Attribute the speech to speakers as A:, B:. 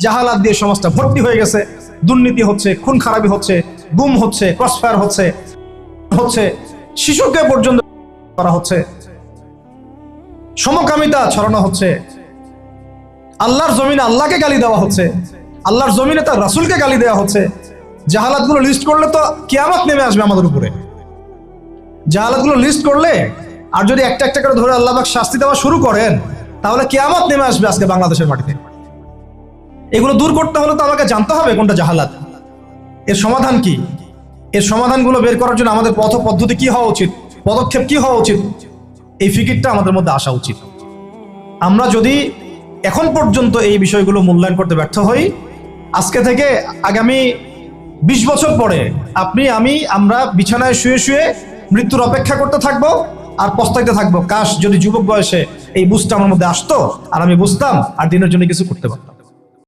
A: জাহালাত দিয়ে সমাজটা ভর্তি হয়ে গেছে। দুর্নীতি হচ্ছে, খুন খারাপি হচ্ছে, গুম হচ্ছে, ক্রসফায়ার হচ্ছে, শিশুকে পর্যন্ত করা হচ্ছে, সমকামিতা ছড়ানো হচ্ছে, আল্লাহর জমিনে আল্লাহকে গালি দেওয়া হচ্ছে, আল্লাহর জমিনে তার রাসূলকে গালি দেওয়া হচ্ছে। জাহালাতগুলো লিস্ট করলে তো কিয়ামত নেমে আসবে আমাদের উপরে। জাহালাতগুলো লিস্ট করলে আর যদি একটা একটা করে ধরে আল্লাহ পাক শাস্তি দেওয়া শুরু করেন, তাহলে কিয়ামত নেমে আসবে আজকে বাংলাদেশের মাটিতে। এগুলো দূর করতে হলে তো আমাকে জানতে হবে কোনটা জাহালাত, এর সমাধান কি। এর সমাধানগুলো বের করার জন্য আমাদের পথ পদ্ধতি কি হওয়া উচিত, পদক্ষেপ কি হওয়া উচিত, এই ফিকিরটা আমাদের মধ্যে আসা উচিত। আমরা যদি এখন পর্যন্ত এই বিষয়গুলো মূল্যায়ন করতে ব্যর্থ হই, আজকে থেকে আগামী 20 বছর পরে আপনি আমরা বিছানায় শুয়ে শুয়ে মৃত্যুর অপেক্ষা করতে থাকবো আর পস্তাইতে থাকবো, কাশ যদি যুবক বয়সে এই বুঝটা আমার মধ্যে আসতো আর আমি বুঝতাম আর দিনের জন্য কিছু করতে পারতাম।